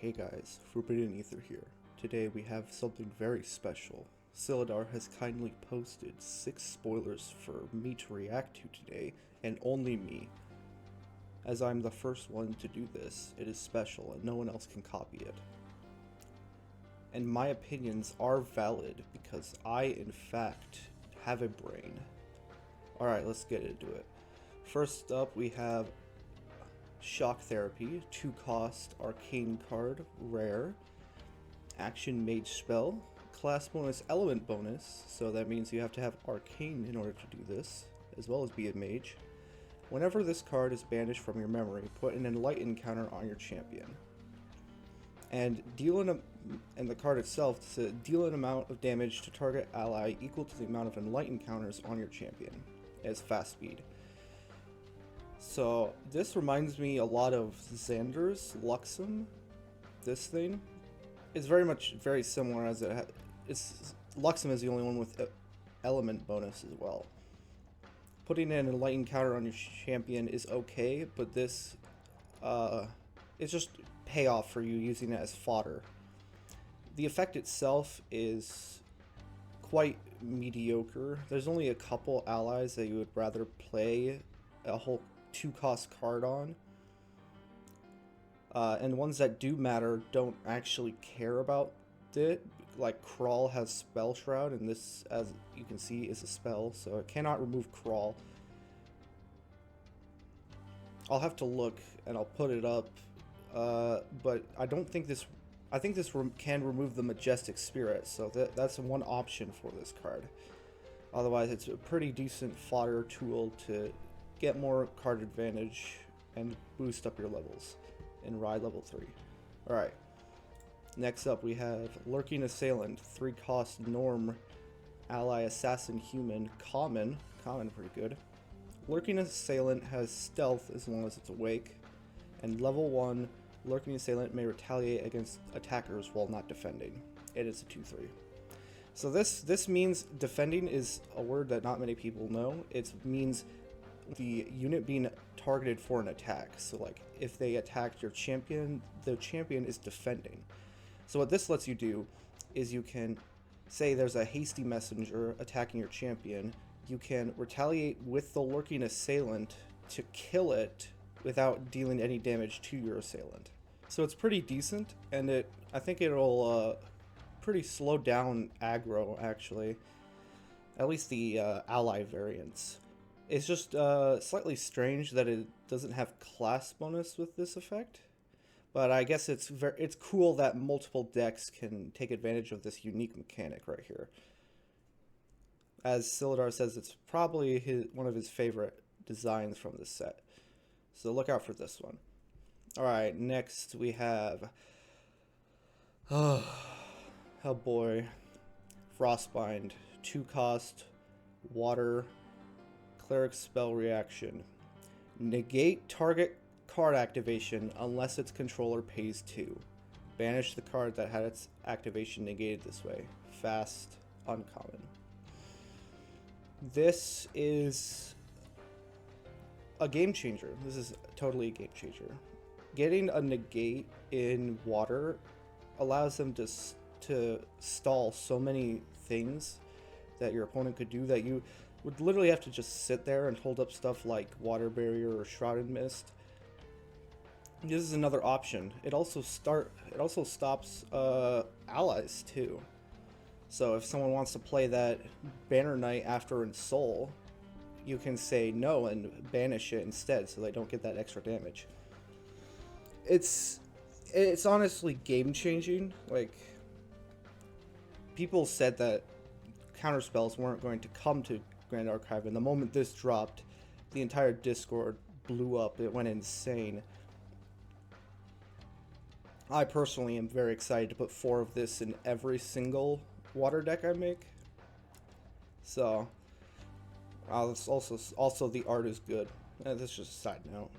Hey guys, Forbidden Ether here. Today we have something very special. Silidar has kindly posted 6 spoilers for me to react to today, and only me. As I'm the first one to do this, it is special and no one else can copy it. And my opinions are valid because I, in fact, have a brain. Alright, let's get into it. First up, we have Shock Therapy, 2 cost, arcane card, rare, action mage spell, class bonus, element bonus, so that means you have to have arcane in order to do this, as well as be a mage. Whenever this card is banished from your memory, put an enlighten counter on your champion. And the card itself says deal an amount of damage to target ally equal to the amount of enlighten counters on your champion as fast speed. So this reminds me a lot of Xander's Luxem. This thing is very similar, as Luxem is the only one with element bonus as well. Putting in an enlighten counter on your champion is okay, but this it's just payoff for you using it as fodder. The effect itself is quite mediocre. There's only a couple allies that you would rather play a whole 2-cost card on, and ones that do matter don't actually care about it. Like Crawl has Spell Shroud, and this, as you can see, is a spell, so it cannot remove Crawl. I'll have to look and I'll put it up, but I don't think this. I think this can remove the Majestic Spirit, so that's one option for this card. Otherwise, it's a pretty decent fodder tool to get more card advantage and boost up your levels in Ride level 3. Alright, next up we have Lurking Assailant, 3 cost norm, ally assassin human, common pretty good. Lurking Assailant has stealth as long as it's awake, and level 1 Lurking Assailant may retaliate against attackers while not defending. It is a 2/3. So this means defending is a word that not many people know. It means the unit being targeted for an attack. So like if they attacked your champion, the champion is defending. So what this lets you do is you can say there's a hasty messenger attacking your champion. You can retaliate with the Lurking Assailant to kill it without dealing any damage to your assailant. So it's pretty decent, and I think it'll pretty slow down aggro, actually. At least the ally variants. It's just slightly strange that it doesn't have class bonus with this effect, but I guess it's cool that multiple decks can take advantage of this unique mechanic right here. As Silidar says, it's probably one of his favorite designs from this set, so look out for this one. Alright, next we have oh boy, Frostbind, 2 cost, water, cleric spell reaction. Negate target card activation unless its controller pays 2. Banish the card that had its activation negated this way. Fast, uncommon. This is a game changer. This is totally a game changer. Getting a negate in water allows them to stall so many things that your opponent could do that you would literally have to just sit there and hold up stuff like Water Barrier or Shrouded Mist. This is another option. It also stops allies too. So if someone wants to play that Banner Knight after Ensoul, you can say no and banish it instead, so they don't get that extra damage. It's honestly game changing. Like, people said that counterspells weren't going to come to Grand Archive, and the moment this dropped, the entire Discord blew up. It went insane. I personally am very excited to put 4 of this in every single water deck I make. So, it's also the art is good. That's just a side note.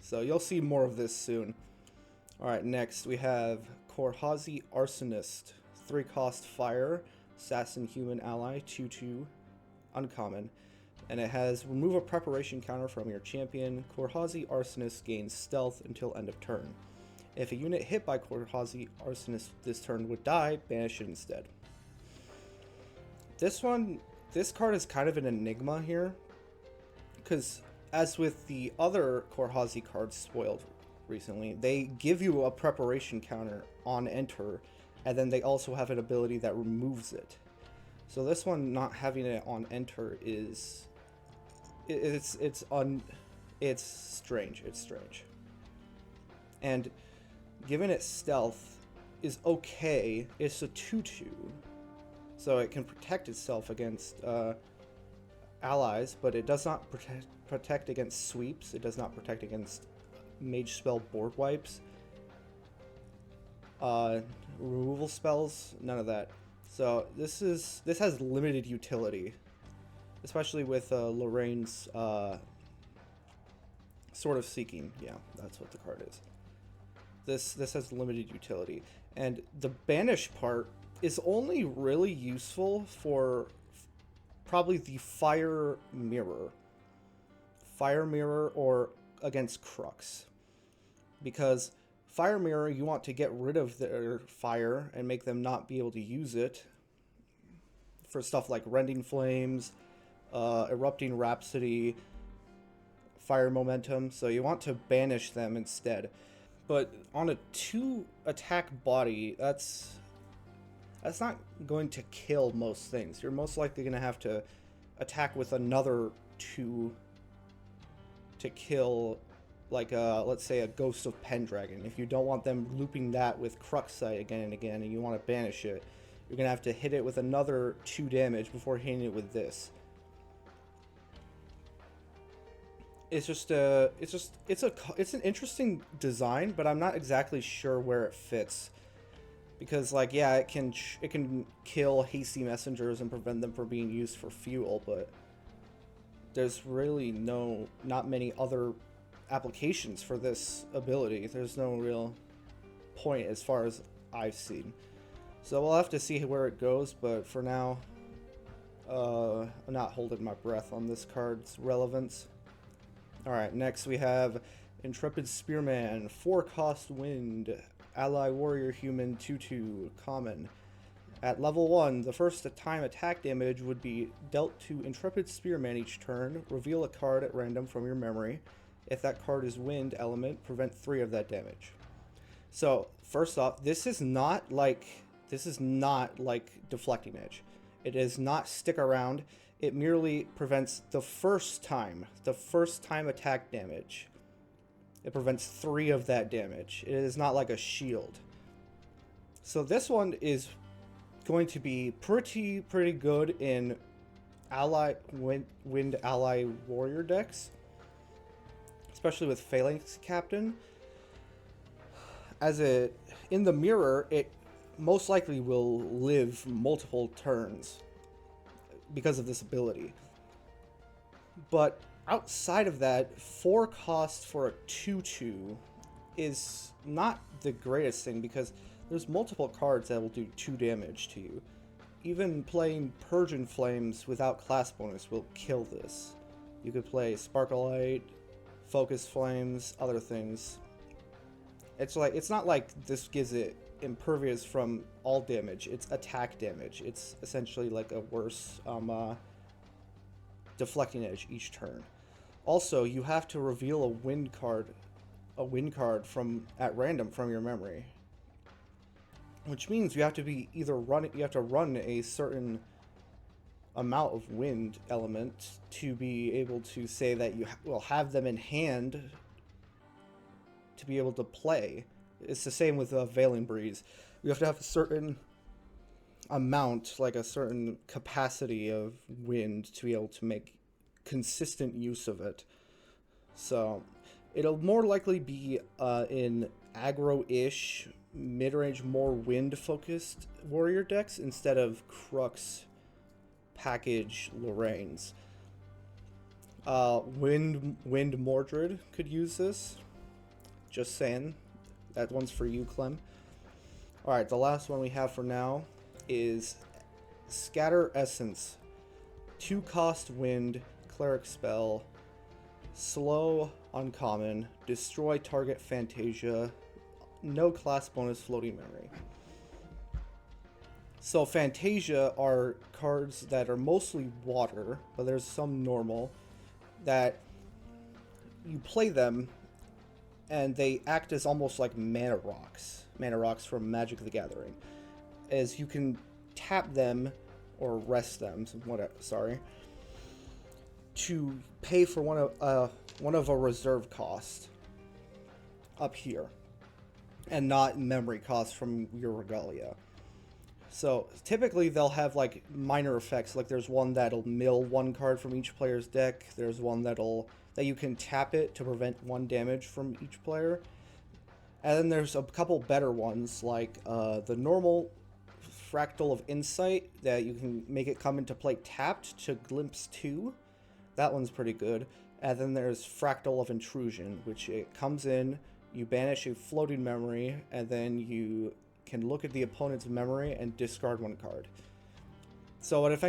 So you'll see more of this soon. Alright, next we have Corhazi Arsonist, 3 cost fire, assassin human ally, 2/2, uncommon, and it has remove a preparation counter from your champion. Corhazi Arsonist gains stealth until end of turn. If a unit hit by corhazi arsonist this turn would die, banish it instead. This card is kind of an enigma here, because as with the other corhazi cards spoiled recently, they give you a preparation counter on enter, and then they also have an ability that removes it. So this one not having it on enter is it's strange. It's strange. And given its stealth is okay, it's a 2/2, so it can protect itself against allies, but it does not protect against sweeps. It does not protect against mage spell board wipes, removal spells, none of that. So this has limited utility, especially with Lorraine's Sword of Seeking. Yeah, that's what the card is. This has limited utility, and the banish part is only really useful for probably the fire mirror or against Crux, because fire mirror, you want to get rid of their fire and make them not be able to use it for stuff like rending flames, erupting rhapsody, fire momentum. So you want to banish them instead. But on a 2 attack body, that's not going to kill most things. You're most likely going to have to attack with another 2 to kill, like let's say a Ghost of Pendragon. If you don't want them looping that with Cruxite again and again, and you want to banish it, you're gonna have to hit it with another 2 damage before hitting it with this. It's an interesting design, but I'm not exactly sure where it fits. Because, like, yeah, it can kill hasty messengers and prevent them from being used for fuel, but there's really not many other applications for this ability. There's no real point as far as I've seen. So we'll have to see where it goes, but for now, I'm not holding my breath on this card's relevance. Alright, next we have Intrepid Spearman, 4-cost wind, ally warrior human, 2/2, common. At level 1, the first time attack damage would be dealt to Intrepid Spearman each turn. Reveal a card at random from your memory. If that card is wind element, prevent 3 of that damage. So, first off, this is not like Deflecting Edge. It does not stick around. It merely prevents the first time attack damage. It prevents 3 of that damage. It is not like a shield. So this one is going to be pretty good in wind ally warrior decks, especially with Phalanx Captain. In the mirror, it most likely will live multiple turns because of this ability. But outside of that, 4 cost for a 2/2 is not the greatest thing, because there's multiple cards that will do 2 damage to you. Even playing Purge and Flames without class bonus will kill this. You could play Sparklight, Focus Flames, other things. It's not like this gives it impervious from all damage. It's attack damage. It's essentially like a worse Deflecting Edge each turn. Also, you have to reveal a wind card at random from your memory, which means you have to run a certain amount of wind element to be able to say that you will have them in hand to be able to play. It's the same with Veiling Breeze. You have to have a certain amount, like a certain capacity of wind, to be able to make consistent use of it. So it'll more likely be in aggro-ish, mid-range, more wind-focused warrior decks instead of Crux package Lorraine's. Wind Mordred could use this. Just saying. That one's for you, Clem. Alright, the last one we have for now is Scatter Essence. 2-cost wind, cleric spell, slow, uncommon, destroy target Fantasia no class bonus floating memory. So Fantasia are cards that are mostly water, but there's some normal, that you play them and they act as almost like mana rocks from Magic the Gathering, as you can tap them or rest them, to pay for one of a reserve cost up here, and not memory cost from your Regalia. So typically they'll have like minor effects, like there's one that'll mill one card from each player's deck. There's one that you can tap it to prevent 1 damage from each player. And then there's a couple better ones, like the normal Fractal of Insight, that you can make it come into play tapped to glimpse 2. That one's pretty good. And then there's Fractal of Intrusion, which it comes in, you banish a floating memory, and then you can look at the opponent's memory and discard 1 card. So what it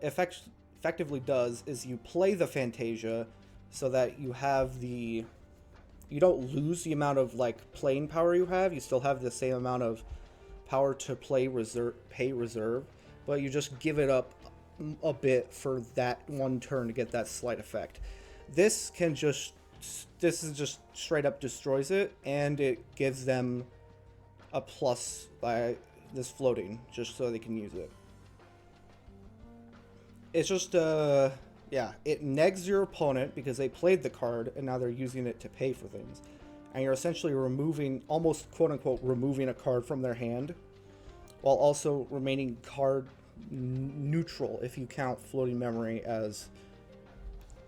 effectively does is you play the Fantasia so that you don't lose the amount of like playing power you have. You still have the same amount of power to pay reserve, but you just give it up a bit for that 1 turn to get that slight effect. This is just straight up destroys it, and it gives them a plus by this floating, just so they can use it. It's just, yeah, it negs your opponent because they played the card, and now they're using it to pay for things. And you're essentially almost quote-unquote removing a card from their hand, while also remaining card neutral if you count floating memory as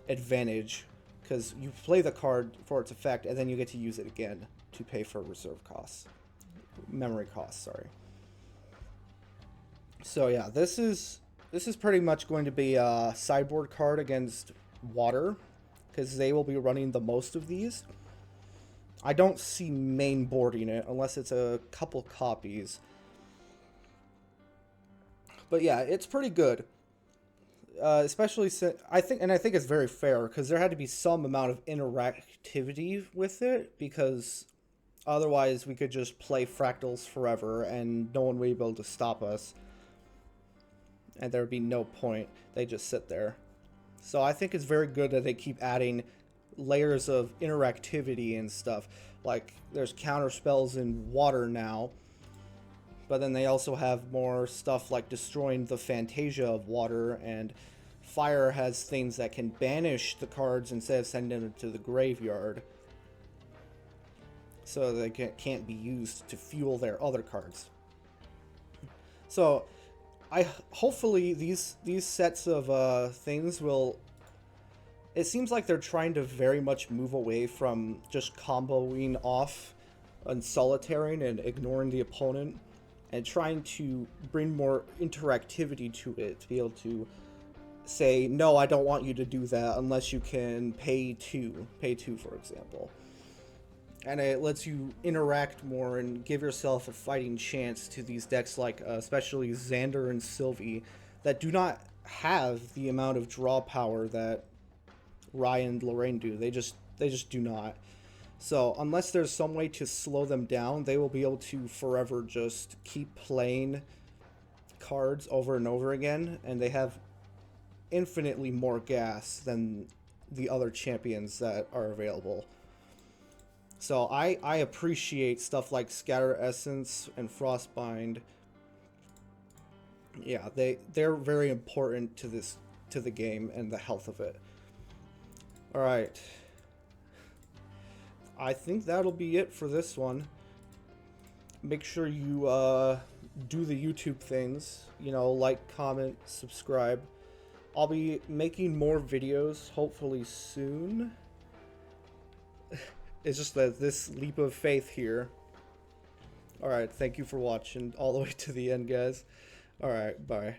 advantage, because you play the card for its effect, and then you get to use it again to pay for reserve costs. Memory costs, sorry. So yeah, this is pretty much going to be a sideboard card against water, because they will be running the most of these. I don't see main boarding it unless it's a couple copies. But yeah, it's pretty good. Especially since I think it's very fair, because there had to be some amount of interactivity with it, because otherwise we could just play fractals forever and no one would be able to stop us. And there would be no point. They just sit there. So I think it's very good that they keep adding layers of interactivity and stuff. Like there's counter spells in water now, but then they also have more stuff like destroying the Fantasia of water, and fire has things that can banish the cards instead of sending them to the graveyard, so they can't be used to fuel their other cards. So hopefully these sets of things will. It seems like they're trying to very much move away from just comboing off and solitaring and ignoring the opponent, and trying to bring more interactivity to it, to be able to say, no, I don't want you to do that unless you can pay 2, for example. And it lets you interact more and give yourself a fighting chance to these decks like especially Xander and Sylvie, that do not have the amount of draw power that Ryan and Lorraine do. They just do not. So unless there's some way to slow them down, they will be able to forever just keep playing cards over and over again, and they have infinitely more gas than the other champions that are available. So I appreciate stuff like Scatter Essence and Frostbind. Yeah, they're very important to the game and the health of it. All right. I think that'll be it for this one. Make sure you do the YouTube things, like, comment, subscribe. I'll be making more videos hopefully soon. It's just that this leap of faith here. Alright, thank you for watching all the way to the end, guys. Alright, bye.